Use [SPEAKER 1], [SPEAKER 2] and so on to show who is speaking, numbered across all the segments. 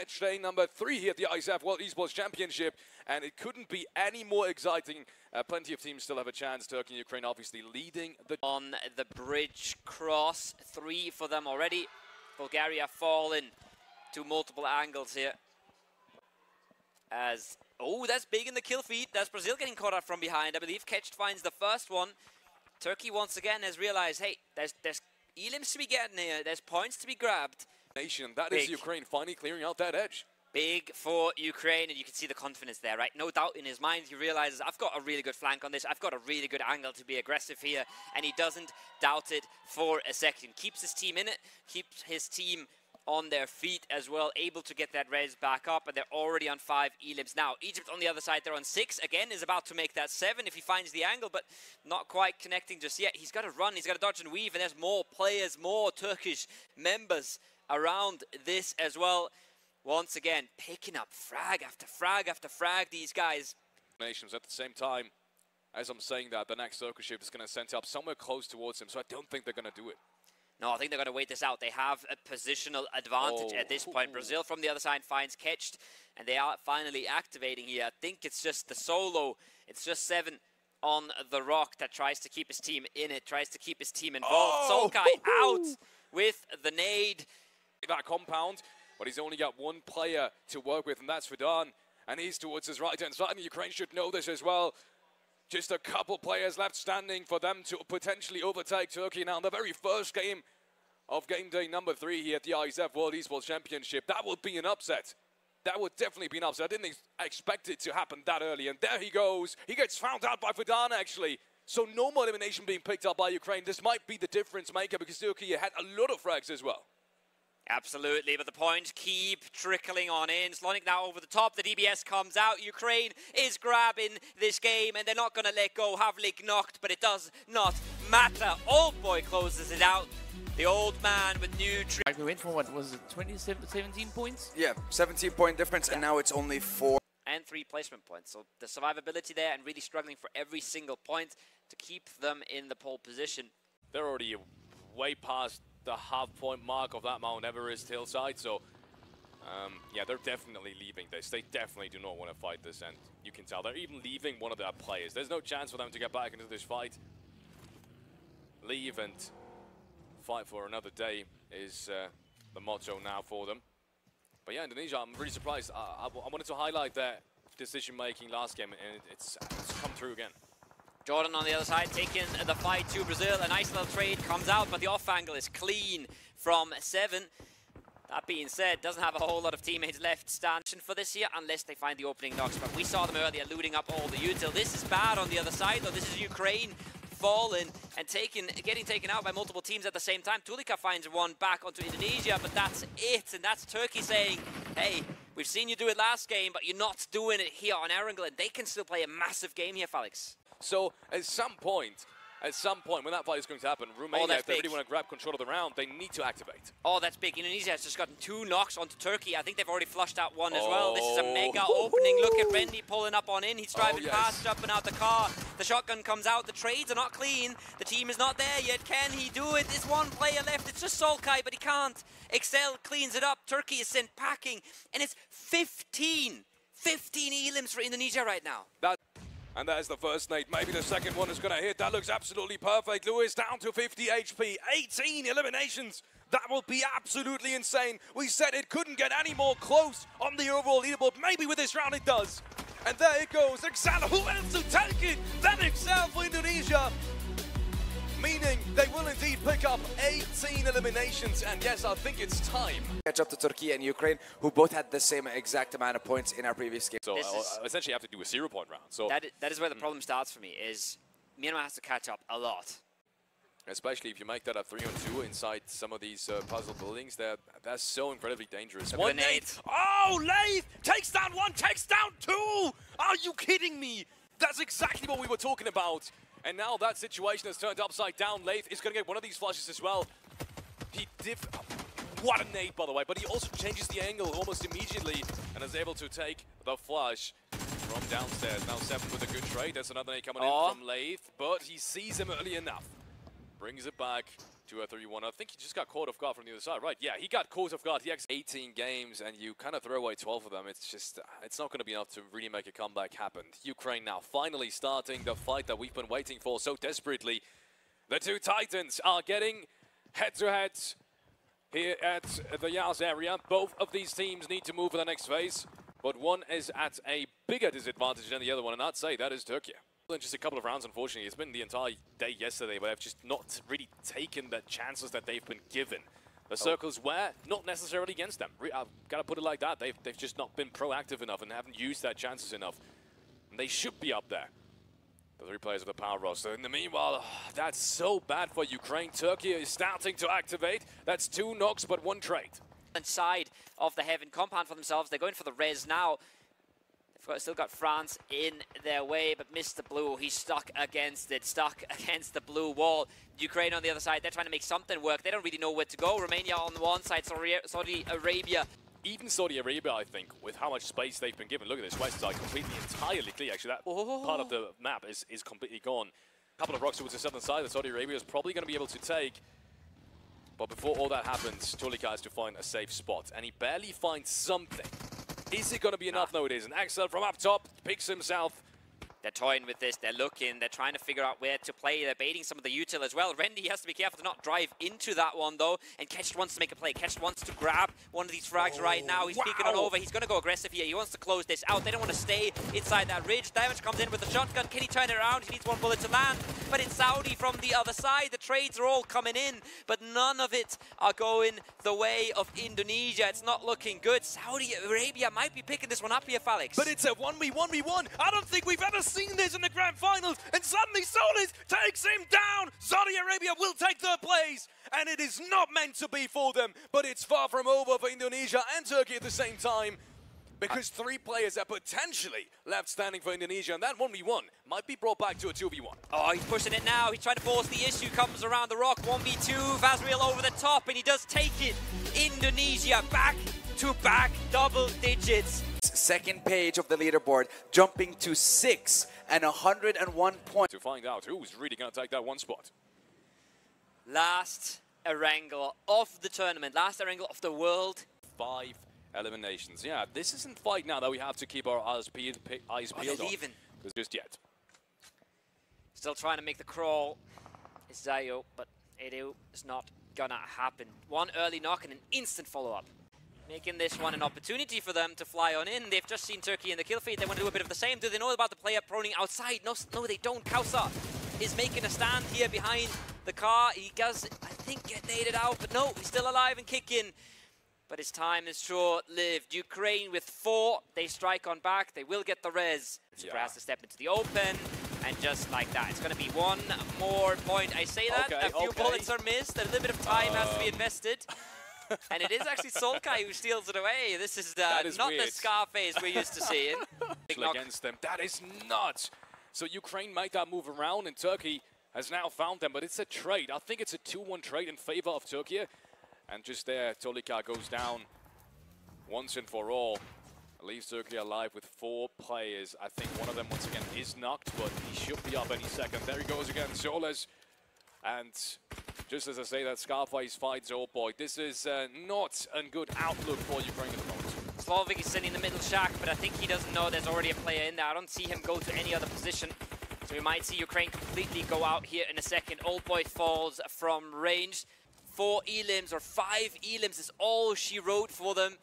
[SPEAKER 1] match day number 3 here at the Iesf World Esports Championship, and it couldn't be any more exciting. Plenty of teams still have a chance. Turkey and Ukraine obviously leading the...
[SPEAKER 2] On the bridge cross, 3 for them already. Bulgaria fallen to multiple angles here. As, oh, that's big in the kill feed. That's Brazil getting caught up from behind. I believe Ketched finds the first one. Turkey once again has realized, hey, there's elims to be getting here. There's points to be grabbed.
[SPEAKER 1] That is Ukraine finally clearing out that edge.
[SPEAKER 2] Big for Ukraine, and you can see the confidence there, right? No doubt in his mind, he realizes, I've got a really good flank on this. I've got a really good angle to be aggressive here, and he doesn't doubt it for a second. Keeps his team in it, keeps his team on their feet as well, able to get that res back up, and they're already on 5 elims now. Egypt on the other side, they're on 6. Again, is about to make that 7 if he finds the angle, but not quite connecting just yet. He's got to run, he's got to dodge and weave, and there's more players, more Turkish members around this as well. Once again, picking up frag after frag after frag, these guys.
[SPEAKER 1] Nations at the same time, as I'm saying that, the next circle ship is going to send up somewhere close towards him, so I don't think they're going to do it.
[SPEAKER 2] No, I think they're going to wait this out. They have a positional advantage at this point. Brazil from the other side finds Ketched, and they are finally activating here. I think it's just the solo. It's just 7 on the rock that tries to keep his team in it, tries to keep his team involved. Solkai out with the nade.
[SPEAKER 1] That compound, but he's only got one player to work with, and that's Fidan. And he's towards his right-hand side, and Ukraine should know this as well. Just a couple players left standing for them to potentially overtake Turkey now in the very first game of game day number 3 here at the Iesf World Esports Championship. That would be an upset. That would definitely be an upset. I didn't expect it to happen that early, and there he goes. He gets found out by Fidan, actually. So no more elimination being picked up by Ukraine. This might be the difference maker because Turkey had a lot of frags as well.
[SPEAKER 2] Absolutely, but the points keep trickling on in. Slonik now over the top. The DBS comes out. Ukraine is grabbing this game, and they're not going to let go. Havlik knocked, but it does not matter. Old boy closes it out. The old man with new
[SPEAKER 3] We went from, what was it, 17 points?
[SPEAKER 4] Yeah, 17-point difference, and now it's only 4.
[SPEAKER 2] And 3 placement points. So the survivability there, and really struggling for every single point to keep them in the pole position.
[SPEAKER 1] They're already way past the half-point mark of that Mount Everest hillside, so yeah, they're definitely leaving this. They definitely do not want to fight this, and you can tell they're even leaving one of their players. There's no chance for them to get back into this fight. Leave and fight for another day is the motto now for them. But yeah, Indonesia, I'm really surprised. I wanted to highlight their decision-making last game, and it's come through again.
[SPEAKER 2] Jordan on the other side taking the fight to Brazil. A nice little trade comes out, but the off angle is clean from 7. That being said, doesn't have a whole lot of teammates left standing for this year unless they find the opening knocks. But we saw them earlier looting up all the util. This is bad on the other side, though. This is Ukraine fallen and getting taken out by multiple teams at the same time. Tulika finds one back onto Indonesia, but that's it. And that's Turkey saying, hey, we've seen you do it last game, but you're not doing it here on Erangel. And they can still play a massive game here, Felix.
[SPEAKER 1] So at some point, when that fight is going to happen, Romania, if they really want to grab control of the round, they need to activate.
[SPEAKER 2] Oh, that's big. Indonesia has just gotten 2 knocks onto Turkey. I think they've already flushed out 1 as well. This is a mega opening. Look at Randy pulling up on in. He's driving past, jumping out the car. The shotgun comes out. The trades are not clean. The team is not there yet. Can he do it? There's 1 player left. It's just Solkai, but he can't. Excel cleans it up. Turkey is sent packing. And it's 15 elims for Indonesia right now.
[SPEAKER 1] And there's the first nade. Maybe the second one is going to hit. That looks absolutely perfect. Lewis down to 50 HP. 18 eliminations. That will be absolutely insane. We said it couldn't get any more close on the overall leaderboard. Maybe with this round it does. And there it goes. Excel, who else to take it? Then Excel for Indonesia. Meaning they will indeed pick up 18 eliminations. And yes, I think it's time.
[SPEAKER 4] Catch up to Turkey and Ukraine, who both had the same exact amount of points in our previous game.
[SPEAKER 1] So essentially have to do a 0-point round. So
[SPEAKER 2] that is where the problem starts for me, is Myanmar has to catch up a lot.
[SPEAKER 1] Especially if you make that a 3-on-2 inside some of these puzzle buildings, that's so incredibly dangerous.
[SPEAKER 2] One nade.
[SPEAKER 1] Oh, lli takes down 1, takes down 2! Are you kidding me? That's exactly what we were talking about. And now that situation has turned upside down. lli is going to get one of these flushes as well. What a nade, by the way, but he also changes the angle almost immediately and is able to take the flush from downstairs. Now 7 with a good trade. There's another nade coming in from lli, but he sees him early enough. Brings it back. 2 or 3-1. I think he just got caught off guard from the other side, right? Yeah, he got caught off guard. He had 18 games, and you kind of throw away 12 of them. It's just, it's not going to be enough to really make a comeback happen. Ukraine now finally starting the fight that we've been waiting for so desperately. The two Titans are getting head-to-head here at the Yaz area. Both of these teams need to move for the next phase, but one is at a bigger disadvantage than the other one, and I'd say that is Turkey. Just a couple of rounds, unfortunately. It's been the entire day yesterday, but they've just not really taken the chances that they've been given. The circles were not necessarily against them. I've got to put it like that. They've just not been proactive enough and haven't used their chances enough. And they should be up there. The three players of the power roster. In the meanwhile, that's so bad for Ukraine. Turkey is starting to activate. That's 2 knocks, but 1 trade.
[SPEAKER 2] Inside of the Heaven compound for themselves. They're going for the res now. Still got France in their way, but missed the blue. He's stuck against it, stuck against the blue wall. Ukraine on the other side, they're trying to make something work. They don't really know where to go. Romania on the one side, Saudi Arabia.
[SPEAKER 1] Even Saudi Arabia, I think, with how much space they've been given. Look at this, west side completely, entirely clear. Actually, that part of the map is completely gone. A couple of rocks towards the southern side that Saudi Arabia is probably going to be able to take. But before all that happens, Tolika has to find a safe spot, and he barely finds something. Is it going to be enough? No, it isn't. Axel from up top picks himself.
[SPEAKER 2] They're toying with this, they're looking, they're trying to figure out where to play, they're baiting some of the util as well. Rendy has to be careful to not drive into that one though, and Ketch wants to make a play. Ketch wants to grab one of these frags right now. He's peeking on over, he's going to go aggressive here, he wants to close this out. They don't want to stay inside that ridge. Damage comes in with the shotgun, can he turn it around? He needs 1 bullet to land, but it's Saudi from the other side. The trades are all coming in, but none of it are going the way of Indonesia. It's not looking good. Saudi Arabia might be picking this one up here, Felix.
[SPEAKER 1] But it's a 1v1v1. I don't think we've ever seen this in the grand finals, and suddenly Solis takes him down. Saudi Arabia will take third place, and it is not meant to be for them, but it's far from over for Indonesia and Turkey at the same time, because 3 players are potentially left standing for Indonesia, and that 1v1 might be brought back to a 2v1.
[SPEAKER 2] Oh, he's pushing it now. He's trying to force the issue. Comes around the rock. 1v2. Vazriel over the top, and he does take it. Indonesia back to back double digits.
[SPEAKER 4] Second page of the leaderboard, jumping to 6 and 101 points.
[SPEAKER 1] To find out who's really going to take that 1 spot.
[SPEAKER 2] Last Erangel of the tournament. Last Erangel of the world.
[SPEAKER 1] 5 eliminations. Yeah, this isn't fight now that we have to keep our eyes peeled on.
[SPEAKER 2] Leaving.
[SPEAKER 1] Just yet.
[SPEAKER 2] Still trying to make the crawl. It's Zayo, but it is not gonna happen. 1 early knock and an instant follow-up. Making this one an opportunity for them to fly on in. They've just seen Turkey in the kill feed. They want to do a bit of the same. Do they know about the player proning outside? No, they don't. Kausa is making a stand here behind the car. He does, I think, get naded out, but no, he's still alive and kicking. But his time is short-lived. Ukraine with 4. They strike on back. They will get the res. Super has to step into the open. And just like that, it's going to be 1 more point. I say that, a few bullets are missed. A little bit of time has to be invested. And it is actually Solkai who steals it away. This is, not weird. The Scarface we're used to seeing.
[SPEAKER 1] Against them. That is nuts. So Ukraine made that move around, and Turkey has now found them. But it's a trade. I think it's a 2-1 trade in favor of Turkey. And just there, Tolika goes down once and for all. Leaves Turkey alive with 4 players. I think one of them, once again, is knocked, but he should be up any second. There he goes again, Soles. And just as I say that, Scarface fights Old Boy. This is not a good outlook for Ukraine at the moment.
[SPEAKER 2] Slovik is sitting in the middle shack, but I think he doesn't know there's already a player in there. I don't see him go to any other position. So we might see Ukraine completely go out here in a second. Old Boy falls from range. 4 elims or 5 elims is all she wrote for them.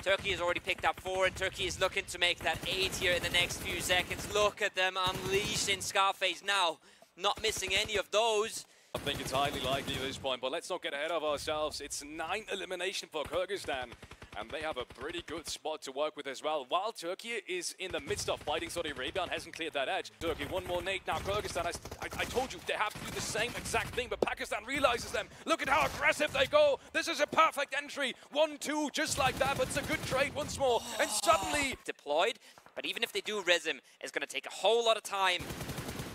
[SPEAKER 2] Turkey has already picked up 4, and Turkey is looking to make that 8 here in the next few seconds. Look at them unleashing Scarface now. Not missing any of those.
[SPEAKER 1] I think it's highly likely at this point, but let's not get ahead of ourselves. It's 9 elimination for Kyrgyzstan, and they have a pretty good spot to work with as well. While Turkey is in the midst of fighting Saudi Arabia and hasn't cleared that edge. Turkey, 1 more nade. Now Kyrgyzstan, I told you, they have to do the same exact thing, but Pakistan realizes them. Look at how aggressive they go. This is a perfect entry. 1-2, just like that, but it's a good trade once more. And suddenly...
[SPEAKER 2] Deployed, but even if they do res him, it's going to take a whole lot of time.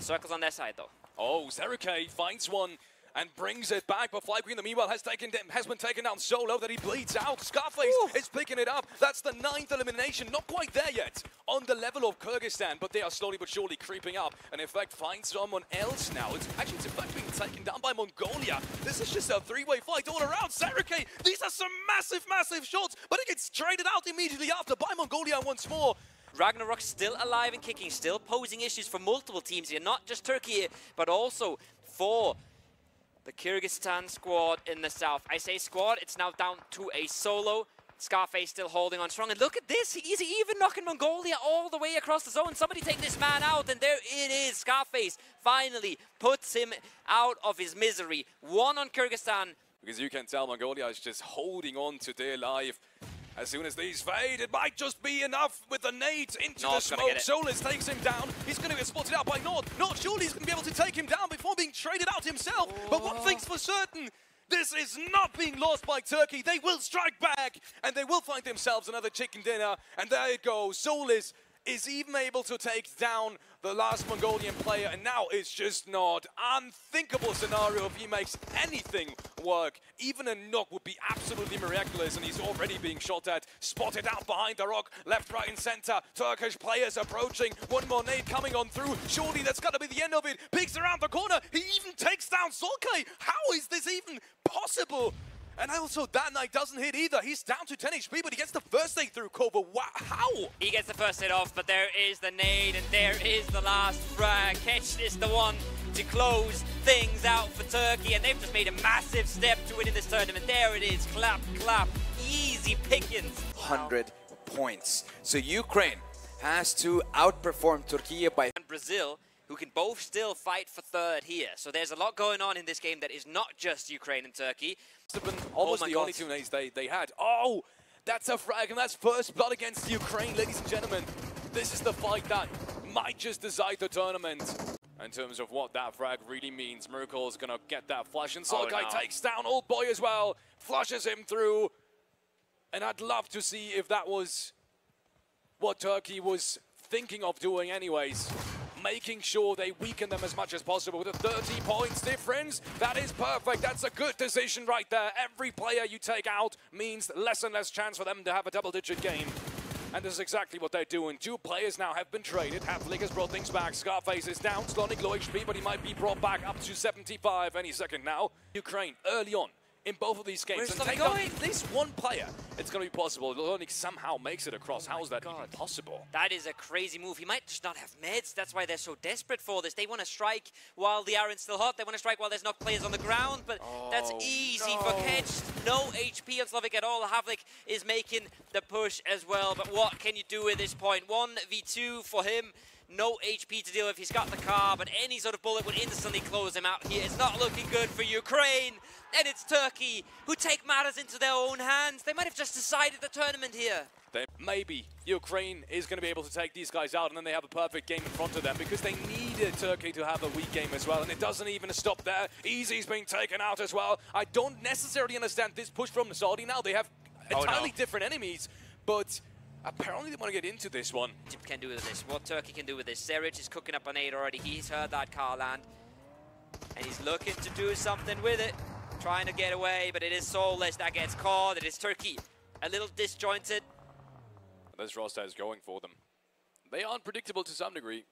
[SPEAKER 2] Circles on their side, though.
[SPEAKER 1] Oh, Zeruke finds one, and brings it back. But FlyQueen, in the meanwhile, has been taken down so low that he bleeds out. Scarface is picking it up. That's the 9th elimination. Not quite there yet on the level of Kyrgyzstan, but they are slowly but surely creeping up. And in fact, find someone else now. It's in fact being taken down by Mongolia. This is just a three-way fight all around. Serike, these are some massive shots, but it gets traded out immediately after by Mongolia once more.
[SPEAKER 2] Ragnarok still alive and kicking, still posing issues for multiple teams here, not just Turkey, but also for the Kyrgyzstan squad in the south. I say squad, it's now down to a solo. Scarface still holding on strong, and look at this, he's even knocking Mongolia all the way across the zone. Somebody take this man out, and there it is. Scarface finally puts him out of his misery. One on Kyrgyzstan.
[SPEAKER 1] Because you can tell Mongolia is just holding on to their life. As soon as these fade, it might just be enough with the nades into the smoke. Solis takes him down. He's going to get spotted out by Nord. Nord surely he's going to be able to take him down before being traded out himself. But one thing's for certain, this is not being lost by Turkey. They will strike back, and they will find themselves another chicken dinner. And there it goes. Solis is even able to take down the last Mongolian player, and now it's just not unthinkable scenario if he makes anything work. Even a knock would be absolutely miraculous, and he's already being shot at, spotted out behind the rock, left, right, and center. Turkish players approaching. One more nade coming on through. Surely that's got to be the end of it. Peeks around the corner. He even takes down Solkay. How is this even possible? And also, that knight doesn't hit either. He's down to 10 HP, but he gets the first nade through cover. Wow, how?
[SPEAKER 2] He gets the first hit off, but there is the nade, and there is the last frag. Ketch is the one to close things out for Turkey, and they've just made a massive step to win in this tournament. There it is, clap, clap, easy pickings.
[SPEAKER 4] 100 points. So Ukraine has to outperform Turkey by...
[SPEAKER 2] And Brazil, who can both still fight for third here. So there's a lot going on in this game that is not just Ukraine and Turkey.
[SPEAKER 1] Must have been almost the only two nades they had. Oh, that's a frag, and that's first blood against Ukraine, ladies and gentlemen. This is the fight that might just decide the tournament. In terms of what that frag really means, Miracle's gonna get that flash, and Solkay takes down Old Boy as well, flushes him through. And I'd love to see if that was what Turkey was thinking of doing anyways. Making sure they weaken them as much as possible with a 30 points difference. That is perfect. That's a good decision right there. Every player you take out means less and less chance for them to have a double-digit game. And this is exactly what they're doing. Two players now have been traded. Havlik has brought things back. Scarface is down. Slonik low HP, but he might be brought back up to 75 any second now. Ukraine early on in both of these games. And take out at least one player. It's going to be possible. Slonik somehow makes it across. How is that even possible?
[SPEAKER 2] That is a crazy move. He might just not have meds. That's why they're so desperate for this. They want to strike while the iron's still hot. They want to strike while there's no players on the ground. But that's easy for Ketch. No HP on Slovak at all. Havlik is making the push as well. But what can you do at this point? 1v2 for him. No HP to deal with. He's got the car, but any sort of bullet would instantly close him out here. It's not looking good for Ukraine. And it's Turkey who take matters into their own hands. They might have just decided the tournament here.
[SPEAKER 1] Maybe Ukraine is going to be able to take these guys out, and then they have a perfect game in front of them because they needed Turkey to have a weak game as well. And it doesn't even stop there. Easy's being taken out as well. I don't necessarily understand this push from the Saudi now. They have entirely different enemies, but apparently they want to get into this one.
[SPEAKER 2] Egypt can do with this. What Turkey can do with this. Seric is cooking up an 8 already. He's heard that car land. And he's looking to do something with it. Trying to get away, but it is Soulless that gets caught. It is Turkey. A little disjointed.
[SPEAKER 1] This roster is going for them. They are unpredictable to some degree.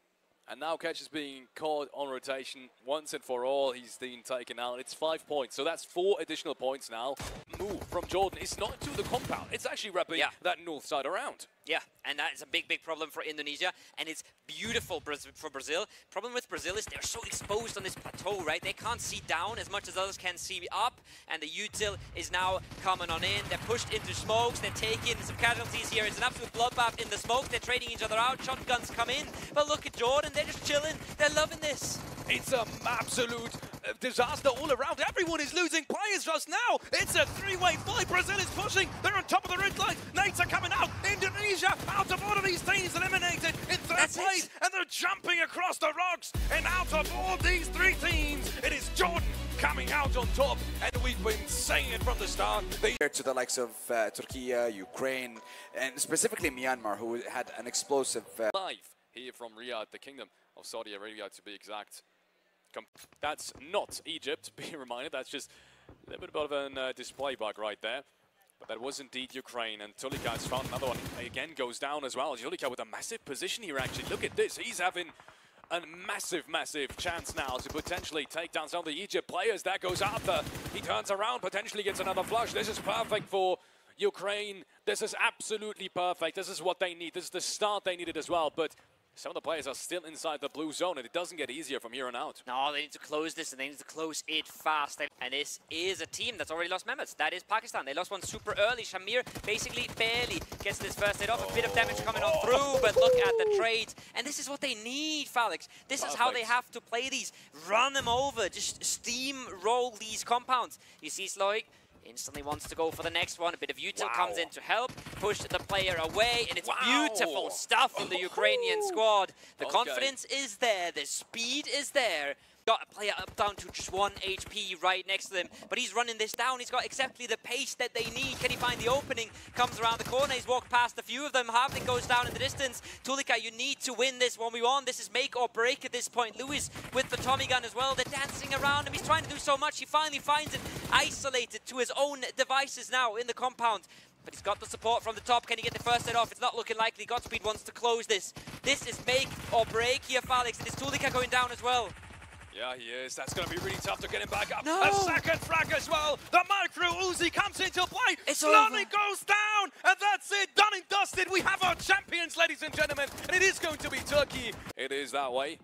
[SPEAKER 1] And now Ketch is being caught on rotation once and for all. He's being taken out. It's 5 points, so that's 4 additional points now. Move from Jordan is not to the compound. It's actually wrapping that north side around.
[SPEAKER 2] Yeah, and that is a big problem for Indonesia, and it's beautiful for Brazil. Problem with Brazil is they're so exposed on this plateau, right? They can't see down as much as others can see up, and the util is now coming on in. They're pushed into smokes. They're taking some casualties here. It's an absolute bloodbath in the smoke. They're trading each other out. Shotguns come in, but look at Jordan. They're just chilling. They're loving this.
[SPEAKER 1] It's an absolute disaster all around. Everyone is losing players just now. It's a three-way fight. Brazil is pushing. They're on top of the red line. Nades are coming out. Indonesia, out of all of these teams, eliminated in third place. And they're jumping across the rocks. And out of all these 3 teams, it is Jordan coming out on top. And we've been saying it from the start.
[SPEAKER 4] To the likes of Turkey, Ukraine, and specifically Myanmar, who had an explosive...
[SPEAKER 1] Live here from Riyadh, the Kingdom of Saudi Arabia to be exact. That's not Egypt, be reminded. That's just a little bit of a display bug right there. But that was indeed Ukraine, and Tulika has found another one. Again, goes down as well. Tulika with a massive position here, actually. Look at this. He's having a massive, massive chance now to potentially take down some of the Egypt players. That goes Arthur. He turns around, potentially gets another flush. This is perfect for Ukraine. This is absolutely perfect. This is what they need. This is the start they needed as well. But some of the players are still inside the blue zone, and it doesn't get easier from here on out.
[SPEAKER 2] No, they need to close this, and they need to close it fast. And this is a team that's already lost members. That is Pakistan. They lost one super early. Shamir basically barely gets this first hit off. A bit of damage coming on through, but look at the trades. And this is what they need, Felix. This is how they have to play these. Run them over. Just steamroll these compounds. You see Sloik instantly wants to go for the next one. A bit of util comes in to help push the player away, and it's beautiful stuff from the Ukrainian squad. The confidence is there, the speed is there. Got a player up down to just 1 HP right next to them, but he's running this down. He's got exactly the pace that they need. Can he find the opening? Comes around the corner. He's walked past a few of them. Halfling goes down in the distance. Tulika, you need to win this 1v1. This is make or break at this point. Lewis with the Tommy gun as well. They're dancing around him. He's trying to do so much. He finally finds it isolated to his own devices now in the compound. But he's got the support from the top. Can he get the first hit off? It's not looking likely. Godspeed wants to close this. This is make or break here, Felix. And is Tulika going down as well?
[SPEAKER 1] Yeah, he is. That's going to be really tough to get him back up.
[SPEAKER 2] No.
[SPEAKER 1] A second frag as well. The micro Uzi comes into play.
[SPEAKER 2] It's
[SPEAKER 1] Slowly goes down. And that's it. Done and dusted. We have our champions, ladies and gentlemen. And it is going to be Turkey. It is that way.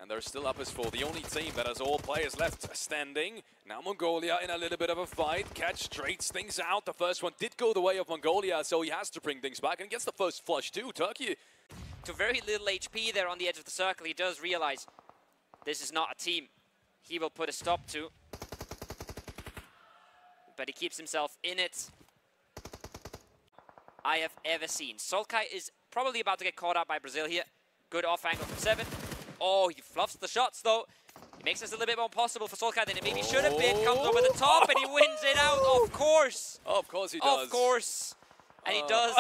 [SPEAKER 1] And they're still up as four. The only team that has all players left standing. Now Mongolia in a little bit of a fight. Catch trades things out. The first one did go the way of Mongolia, so he has to bring things back. And gets the first flush too. Turkey.
[SPEAKER 2] To very little HP there on the edge of the circle. He does realize this is not a team he will put a stop to. But he keeps himself in it. I have ever seen. Solkai is probably about to get caught out by Brazil here. Good off angle from 7. Oh, he fluffs the shots though. He makes this a little bit more possible for Solkai than it maybe should have been. Comes over the top and he wins it out, of course.
[SPEAKER 1] Of course he does.
[SPEAKER 2] Of course. And he does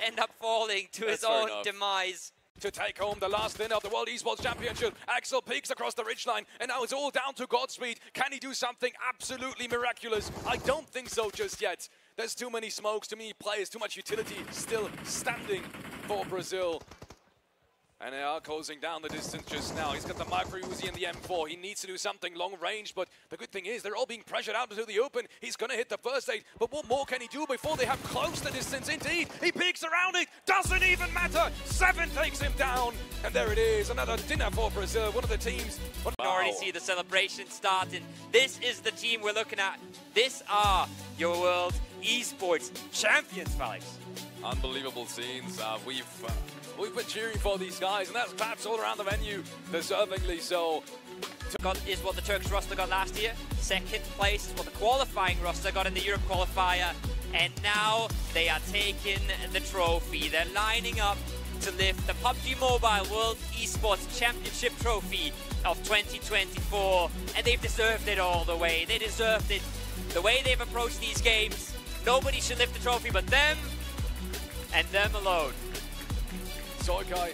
[SPEAKER 2] end up falling to his own demise.
[SPEAKER 1] To take home the last dinner of the World Esports Championship. Axel peeks across the ridgeline, and now it's all down to Godspeed. Can he do something absolutely miraculous? I don't think so just yet. There's too many smokes, too many players, too much utility still standing for Brazil. And they are closing down the distance just now. He's got the micro Uzi and the M4. He needs to do something long range, but the good thing is they're all being pressured out into the open. He's going to hit the first aid, but what more can he do before they have closed the distance? Indeed, he peeks around it. Doesn't even matter. 7 takes him down. And there it is, another dinner for Brazil. One of the teams.
[SPEAKER 2] You can already see the celebration starting. This is the team we're looking at. This are your World Esports Champions, Felix.
[SPEAKER 1] Unbelievable scenes. We've been cheering for these guys, and that's claps all around the venue, deservingly so.
[SPEAKER 2] Is what the Turkish roster got last year. Second place is what the qualifying roster got in the Europe qualifier. And now they are taking the trophy. They're lining up to lift the PUBG Mobile World Esports Championship trophy of 2024. And they've deserved it all the way. They deserved it. The way they've approached these games, nobody should lift the trophy but them, and them alone.
[SPEAKER 1] Solkai,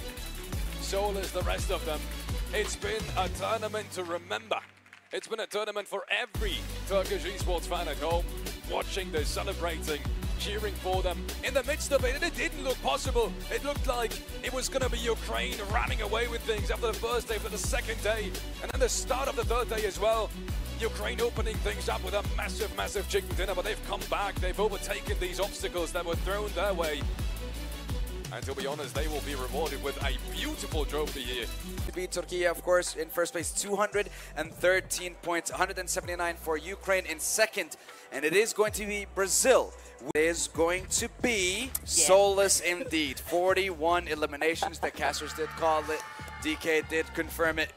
[SPEAKER 1] Soul is the rest of them. It's been a tournament to remember. It's been a tournament for every Turkish esports fan at home, watching this, celebrating, cheering for them. In the midst of it, and it didn't look possible. It looked like it was going to be Ukraine running away with things after the first day, for the second day, and then the start of the third day as well. Ukraine opening things up with a massive, massive chicken dinner, but they've come back. They've overtaken these obstacles that were thrown their way. And to be honest, they will be rewarded with a beautiful trophy here.
[SPEAKER 4] Beat Turkey, of course, in first place, 213 points, 179 for Ukraine in second. And it is going to be Brazil. It is going to be soulless indeed. 41 eliminations. The casters did call it. DK did confirm it.